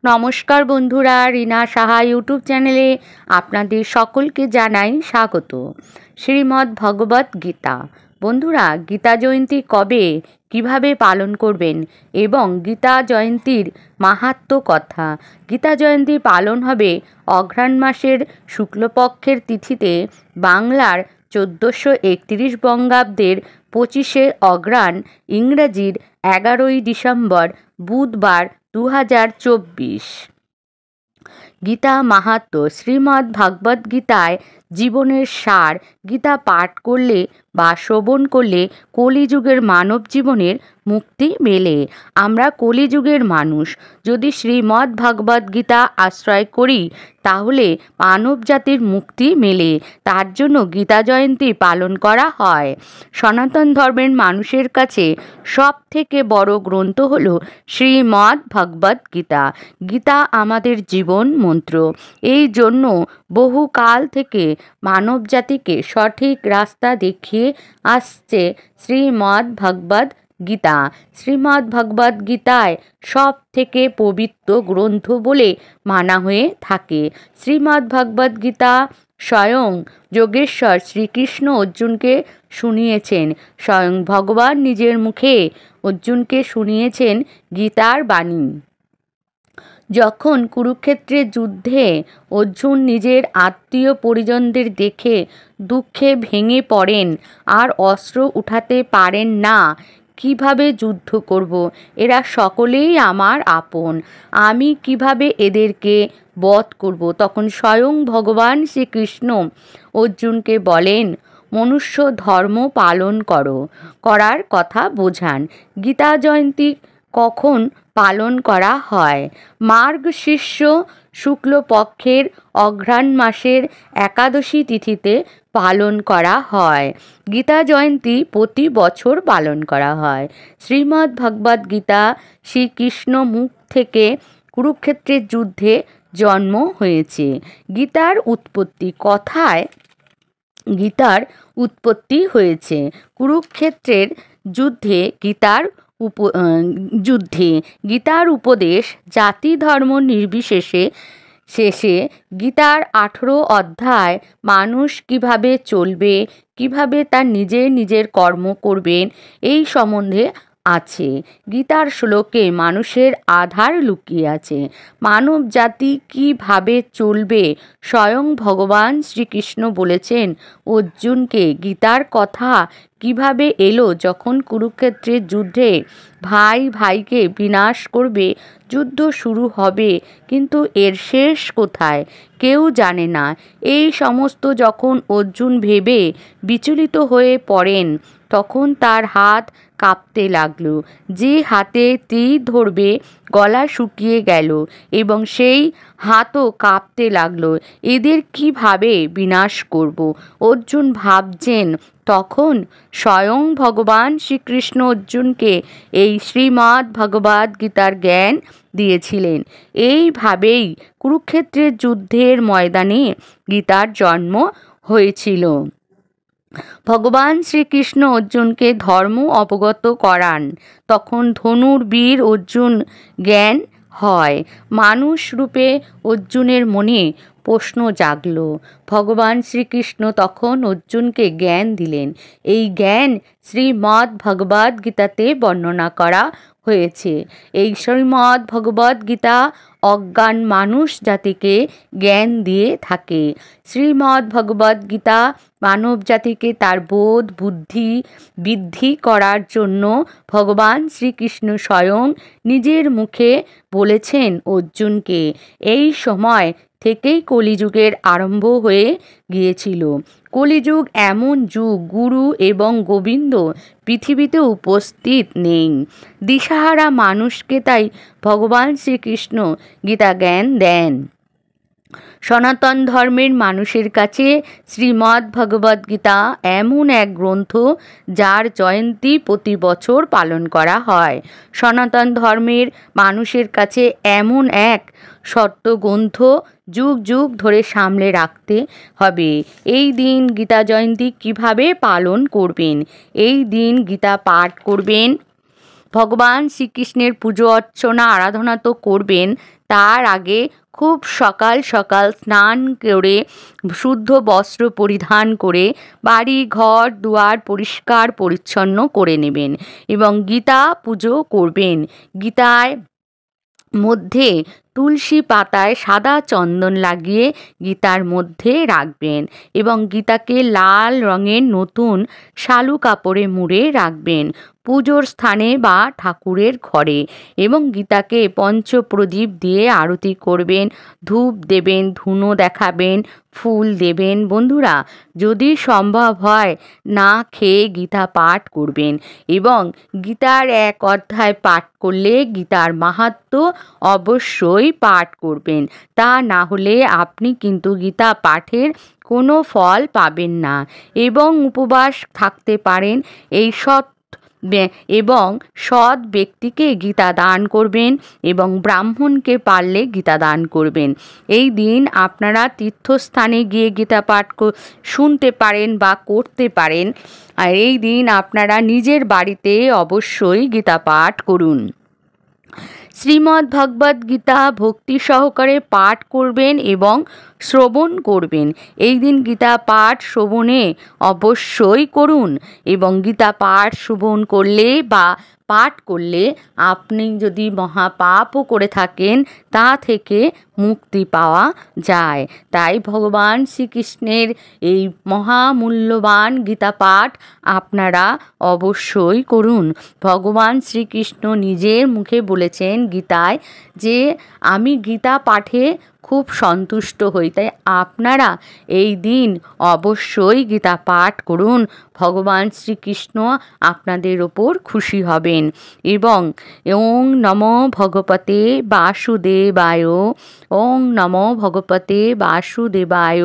নমস্কার বন্ধুরা, রিনা সাহা ইউটিউব চ্যানেলে আপনাদের সকলকে জানাই স্বাগত। শ্রীমদ্ ভগবত গীতা। বন্ধুরা, গীতা জয়ন্তী কবে কিভাবে পালন করবেন এবং গীতা জয়ন্তীর মাহাত্ম্য কথা। গীতা জয়ন্তী পালন হবে অঘ্রাণ মাসের শুক্লপক্ষের তিথিতে, বাংলার 1431 বঙ্গাব্দের 25শে অঘ্রাণ, ইংরাজির 11ই ডিসেম্বর বুধবার 2024। গীতা মাহাত্ম্য। শ্রীমদ্ ভাগবত গীতায় জীবনের সার। গীতা পাঠ করলে বা শ্রবণ করলে কলিযুগের মানব জীবনের মুক্তি মেলে। আমরা কলিযুগের মানুষ। যদি শ্রীমদ্ ভাগবত গীতা আশ্রয় করি তাহলে মানব জাতির মুক্তি মেলে। তার জন্য গীতা জয়ন্তী পালন করা হয়। সনাতন ধর্মের মানুষের কাছে সব থেকে বড় গ্রন্থ হল শ্রীমদ্ ভাগবত গীতা। গীতা আমাদের জীবন মন্ত্র। এই জন্য বহু কাল থেকে মানব জাতিকে সঠিক রাস্তা দেখিয়ে আসছে শ্রীমদ্ ভাগবত গীতা। শ্রীমদ্ ভাগবত গীতায় সব থেকে পবিত্র গ্রন্থ বলে মানা হয়ে থাকে। শ্রীমদ্ ভাগবত গীতা স্বয়ং যোগেশ্বর শ্রীকৃষ্ণ অর্জুনকে শুনিয়েছেন। স্বয়ং ভগবান নিজের মুখে অর্জুনকে শুনিয়েছেন গীতার বাণী। যখন কুরুক্ষেত্রের যুদ্ধে অর্জুন নিজের আত্মীয় পরিজনদের দেখে দুঃখে ভেঙে পড়েন আর অস্ত্র উঠাতে পারেন না, কিভাবে যুদ্ধ করব? এরা সকলেই আমার আপন, আমি কিভাবে এদেরকে বধ করব? তখন স্বয়ং ভগবান শ্রীকৃষ্ণ অর্জুনকে বলেন, মনুষ্য ধর্ম পালন করার কথা বোঝান। গীতা জয়ন্তী কখন পালন করা হয়? মার্গশীর্ষ শুক্লপক্ষের অঘ্রাণ মাসের একাদশী তিথিতে পালন করা হয়। গীতা জয়ন্তী প্রতি বছর পালন করা হয়। শ্রীমদ্ ভগবত গীতা শ্রীকৃষ্ণ মুখ থেকে কুরুক্ষেত্রের যুদ্ধে জন্ম হয়েছে। গীতার উৎপত্তি। কথায় গীতার উৎপত্তি হয়েছে কুরুক্ষেত্রের যুদ্ধে। গীতার উপদেশ জাতি ধর্ম নির্বিশেষে। শেষে গীতার 18 অধ্যায় মানুষ কিভাবে চলবে, কিভাবে তার নিজের কর্ম করবেন এই সম্বন্ধে আছে। গীতার শ্লোকে মানুষের আধার লুকিয়ে আছে। মানব জাতি কিভাবে চলবে স্বয়ং ভগবান শ্রীকৃষ্ণ বলেছেন অর্জুনকে। গীতার কথা কিভাবে এলো যখন কুরুক্ষেত্রের যুদ্ধে ভাই ভাইকে বিনাশ করবে, যুদ্ধ শুরু হবে, কিন্তু এর শেষ কোথায় কেউ জানে না। এই সমস্ত যখন অর্জুন ভেবে বিচলিত হয়ে পড়েন তখন তার হাত কাঁপতে লাগলো। যে হাতে তীর ধরবে গলা শুকিয়ে গেল এবং সেই হাতও কাঁপতে লাগলো। এদের কিভাবে বিনাশ করব? অর্জুন ভাবছেন। তখন স্বয়ং ভগবান শ্রীকৃষ্ণ অর্জুনকে এই শ্রীমদ্ ভগবত গীতার জ্ঞান দিয়েছিলেন। এইভাবেই কুরুক্ষেত্রের যুদ্ধের ময়দানে গীতার জন্ম হয়েছিল। ভগবান শ্রীকৃষ্ণ অর্জুনকে ধর্ম অবগত করান। তখন ধনুর বীর অর্জুন জ্ঞান হয়। মানুষ রূপে অর্জুনের মনে প্রশ্ন জাগল। ভগবান শ্রীকৃষ্ণ তখন অর্জুনকে জ্ঞান দিলেন। এই জ্ঞান শ্রীমদ্ ভগবত গীতাতে বর্ণনা করা হয়েছে। এই শ্রীমদ্ ভগবত গীতা অজ্ঞান মানুষ জাতিকে জ্ঞান দিয়ে থাকে। শ্রীমদ্ ভগবত গীতা মানব জাতিকে তার বোধ বুদ্ধি বৃদ্ধি করার জন্য ভগবান শ্রীকৃষ্ণ স্বয়ং নিজের মুখে বলেছেন অর্জুনকে। এই সময় থেকেই কলিযুগের আরম্ভ হয়ে গিয়েছিল। কলিযুগ এমন যুগ, গুরু এবং গোবিন্দ পৃথিবীতে উপস্থিত নেই। দিশাহারা মানুষকে তাই ভগবান শ্রীকৃষ্ণ গীতা জ্ঞান দেন। সনাতন ধর্মের মানুষের কাছে শ্রীমদ্ ভগবত গীতা এমন এক গ্রন্থ যার জয়ন্তী প্রতি বছর পালন করা হয়। সনাতন ধর্মের মানুষের কাছে এমন এক সত্য গ্রন্থ যুগ যুগ ধরে সামলে রাখতে হবে। এই দিন গীতা জয়ন্তী কিভাবে পালন করবেন? এই দিন গীতা পাঠ করবেন, ভগবান শ্রীকৃষ্ণের পুজো অর্চনা আরাধনা তো করবেন, তার আগে খুব সকাল সকাল স্নান করে শুদ্ধ বস্ত্র পরিধান করে বাড়ি ঘর দুয়ার পরিষ্কার পরিচ্ছন্ন করে নেবেন এবং গীতা পুজো করবেন। গীতায় মধ্যে তুলসী পাতায় সাদা চন্দন লাগিয়ে গীতার মধ্যে রাখবেন এবং গীতাকে লাল রঙের নতুন শালু কাপড়ে মুড়ে রাখবেন পুজোর স্থানে বা ঠাকুরের ঘরে এবং গীতাকে পঞ্চপ্রদীপ দিয়ে আরতি করবেন, ধূপ দেবেন, ধুনো দেখাবেন, ফুল দেবেন। বন্ধুরা, যদি সম্ভব হয় না খেয়ে গীতা পাঠ করবেন এবং গীতার এক অধ্যায় পাঠ করলে গীতার মাহাত্ম্য অবশ্যই পাঠ করবেন, তা না হলে আপনি কিন্তু গীতা পাঠের কোনো ফল পাবেন না এবং উপবাস থাকতে পারেন। এবং সৎ ব্যক্তিকে গীতা দান করবেন এবং ব্রাহ্মণকে পারলে গীতা দান করবেন। এই দিন আপনারা তীর্থস্থানে গিয়ে গীতা পাঠ শুনতে পারেন বা করতে পারেন, আর এই দিন আপনারা নিজের বাড়িতে অবশ্যই গীতা পাঠ করুন। শ্রীমদ্ ভগবদ গীতা ভক্তি সহকারে পাঠ করবেন এবং শ্রবণ করবেন। এই দিন গীতা পাঠ শ্রবণে অবশ্যই করুন এবং গীতা পাঠ শ্রবণ করলে বা পাঠ করলে আপনি যদি মহাপাপও করে থাকেন তা থেকে মুক্তি পাওয়া যায়। তাই ভগবান শ্রীকৃষ্ণের এই মহামূল্যবান গীতা পাঠ আপনারা অবশ্যই করুন। ভগবান শ্রীকৃষ্ণ নিজের মুখে বলেছেন গীতায় যে আমি গীতা পাঠে খুব সন্তুষ্ট হই। তাই আপনারা এই দিন অবশ্যই গীতা পাঠ করুন, ভগবান শ্রীকৃষ্ণ আপনাদের ওপর খুশি হবেন। এবং ওং নমো ভগবতে বাসুদেবায়, ওং নমো ভগবতে বাসুদেবায়,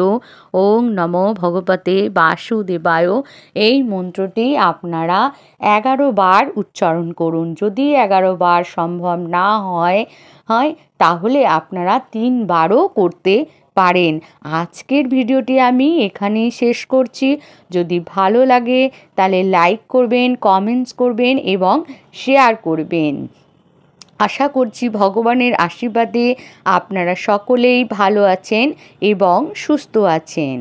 ওং নমো ভগবতে বাসুদেবায়, এই মন্ত্রটি আপনারা 11 বার উচ্চারণ করুন। যদি 11 বার সম্ভব না হয় তাহলে আপনারা 3 বারও করতে পারেন। আজকের ভিডিওটি আমি এখানেই শেষ করছি। যদি ভালো লাগে তাহলে লাইক করবেন, কমেন্টস করবেন এবং শেয়ার করবেন। আশা করছি ভগবানের আশীর্বাদে আপনারা সকলেই ভালো আছেন এবং সুস্থ আছেন।